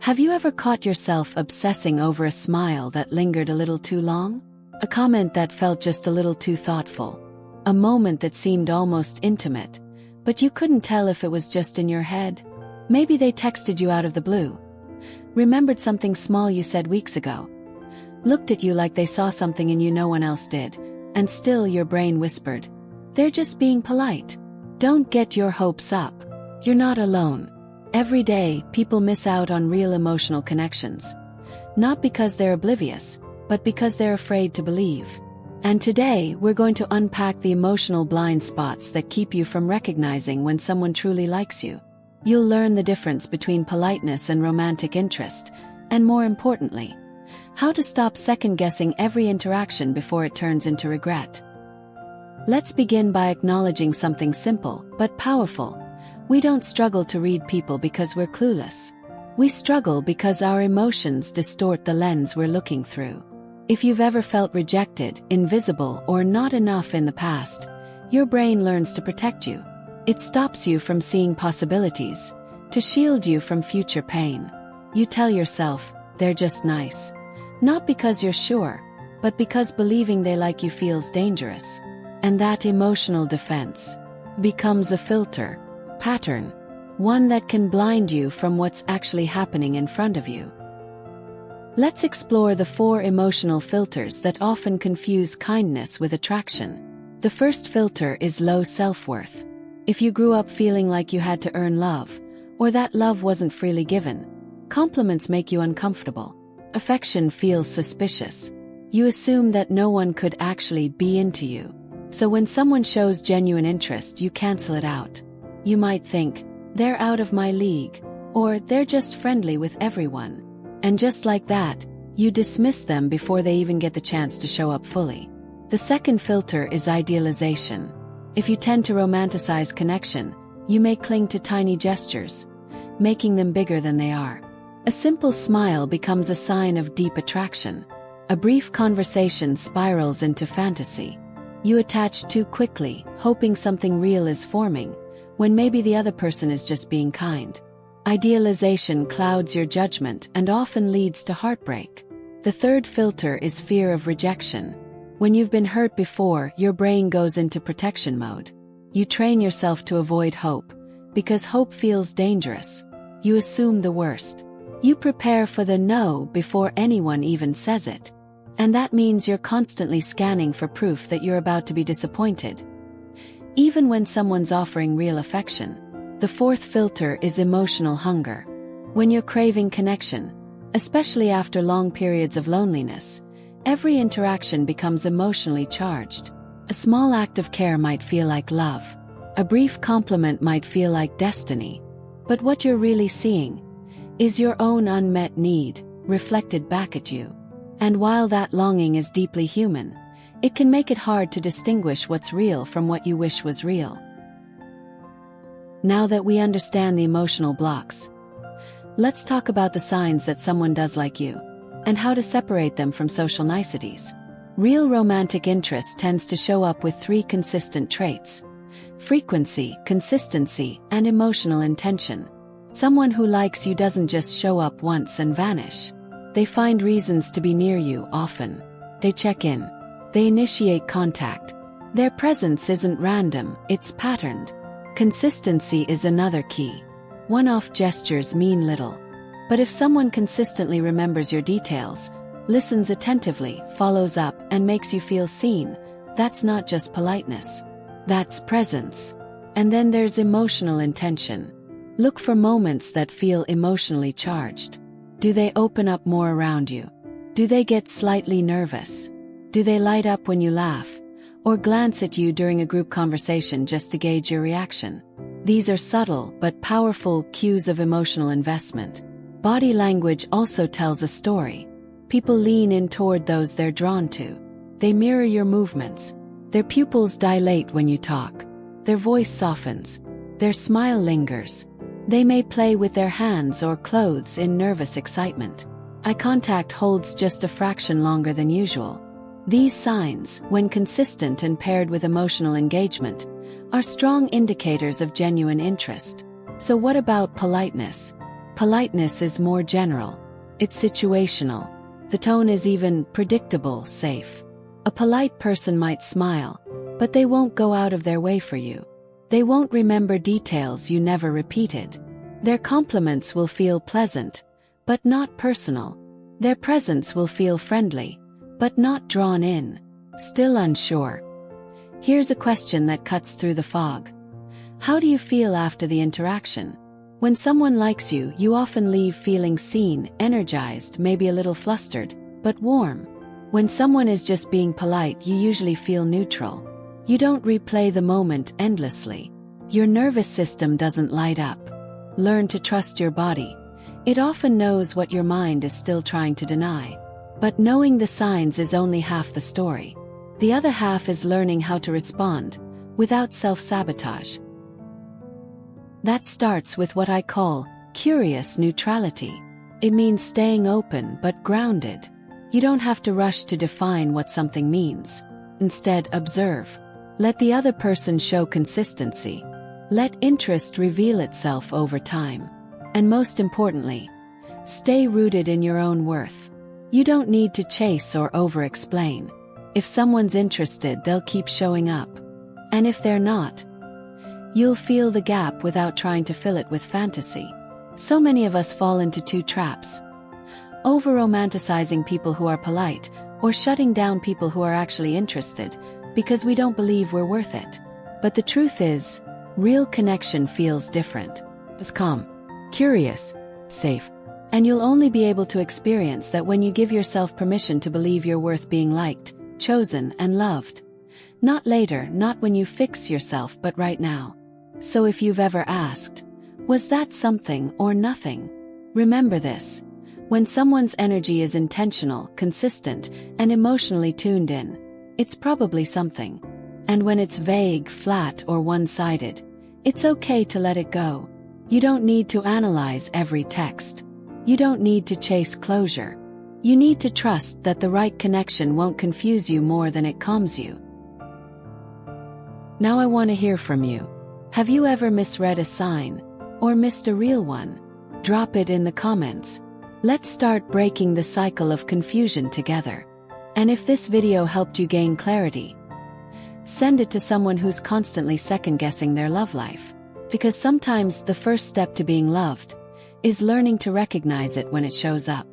Have you ever caught yourself obsessing over a smile that lingered a little too long? A comment that felt just a little too thoughtful? A moment that seemed almost intimate, but you couldn't tell if it was just in your head? Maybe they texted you out of the blue, remembered something small you said weeks ago, looked at you like they saw something in you no one else did, and still your brain whispered, "They're just being polite." Don't get your hopes up. You're not alone. Every day, people miss out on real emotional connections. Not because they're oblivious, but because they're afraid to believe. And today, we're going to unpack the emotional blind spots that keep you from recognizing when someone truly likes you. You'll learn the difference between politeness and romantic interest, and more importantly, how to stop second-guessing every interaction before it turns into regret. Let's begin by acknowledging something simple, but powerful. We don't struggle to read people because we're clueless. We struggle because our emotions distort the lens we're looking through. If you've ever felt rejected, invisible, or not enough in the past, your brain learns to protect you. It stops you from seeing possibilities, to shield you from future pain. You tell yourself, "They're just nice." Not because you're sure, but because believing they like you feels dangerous. And that emotional defense becomes a filter, pattern, one that can blind you from what's actually happening in front of you. Let's explore the 4 emotional filters that often confuse kindness with attraction. The first filter is low self-worth. If you grew up feeling like you had to earn love, or that love wasn't freely given, compliments make you uncomfortable. Affection feels suspicious. You assume that no one could actually be into you. So when someone shows genuine interest, you cancel it out. You might think, "They're out of my league," or "They're just friendly with everyone." And just like that, you dismiss them before they even get the chance to show up fully. The second filter is idealization. If you tend to romanticize connection, you may cling to tiny gestures, making them bigger than they are. A simple smile becomes a sign of deep attraction. A brief conversation spirals into fantasy. You attach too quickly, hoping something real is forming, when maybe the other person is just being kind. Idealization clouds your judgment and often leads to heartbreak. The third filter is fear of rejection. When you've been hurt before, your brain goes into protection mode. You train yourself to avoid hope, because hope feels dangerous. You assume the worst. You prepare for the no before anyone even says it. And that means you're constantly scanning for proof that you're about to be disappointed, even when someone's offering real affection. The fourth filter is emotional hunger. When you're craving connection, especially after long periods of loneliness, every interaction becomes emotionally charged. A small act of care might feel like love. A brief compliment might feel like destiny. But what you're really seeing is your own unmet need, reflected back at you. And while that longing is deeply human, it can make it hard to distinguish what's real from what you wish was real. Now that we understand the emotional blocks, let's talk about the signs that someone does like you, and how to separate them from social niceties. Real romantic interest tends to show up with 3 consistent traits: frequency, consistency, and emotional intention. Someone who likes you doesn't just show up once and vanish. They find reasons to be near you often. They check in. They initiate contact. Their presence isn't random, it's patterned. Consistency is another key. One-off gestures mean little. But if someone consistently remembers your details, listens attentively, follows up, and makes you feel seen, that's not just politeness. That's presence. And then there's emotional intention. Look for moments that feel emotionally charged. Do they open up more around you? Do they get slightly nervous? Do they light up when you laugh, or glance at you during a group conversation just to gauge your reaction? These are subtle but powerful cues of emotional investment. Body language also tells a story. People lean in toward those they're drawn to. They mirror your movements. Their pupils dilate when you talk. Their voice softens. Their smile lingers. They may play with their hands or clothes in nervous excitement. Eye contact holds just a fraction longer than usual. These signs, when consistent and paired with emotional engagement, are strong indicators of genuine interest. So what about politeness? Politeness is more general. It's situational. The tone is even predictable, safe. A polite person might smile, but they won't go out of their way for you. They won't remember details you never repeated. Their compliments will feel pleasant, but not personal. Their presence will feel friendly, but not drawn in. Still unsure? Here's a question that cuts through the fog. How do you feel after the interaction? When someone likes you, you often leave feeling seen, energized, maybe a little flustered, but warm. When someone is just being polite, you usually feel neutral. You don't replay the moment endlessly. Your nervous system doesn't light up. Learn to trust your body. It often knows what your mind is still trying to deny. But knowing the signs is only half the story. The other half is learning how to respond, without self-sabotage. That starts with what I call curious neutrality. It means staying open but grounded. You don't have to rush to define what something means. Instead, observe. Let the other person show consistency. Let interest reveal itself over time. And most importantly, stay rooted in your own worth. You don't need to chase or over-explain. If someone's interested, they'll keep showing up. And if they're not, you'll feel the gap without trying to fill it with fantasy. So many of us fall into two traps: over-romanticizing people who are polite, or shutting down people who are actually interested, because we don't believe we're worth it. But the truth is, real connection feels different. It's calm, curious, safe. And you'll only be able to experience that when you give yourself permission to believe you're worth being liked, chosen, and loved. Not later, not when you fix yourself, but right now. So if you've ever asked, was that something or nothing? Remember this. When someone's energy is intentional, consistent, and emotionally tuned in, it's probably something. And when it's vague, flat, or one-sided, it's okay to let it go. You don't need to analyze every text. You don't need to chase closure. You need to trust that the right connection won't confuse you more than it calms you. Now I want to hear from you. Have you ever misread a sign, or missed a real one? Drop it in the comments. Let's start breaking the cycle of confusion together. And if this video helped you gain clarity, send it to someone who's constantly second-guessing their love life. Because sometimes the first step to being loved is learning to recognize it when it shows up.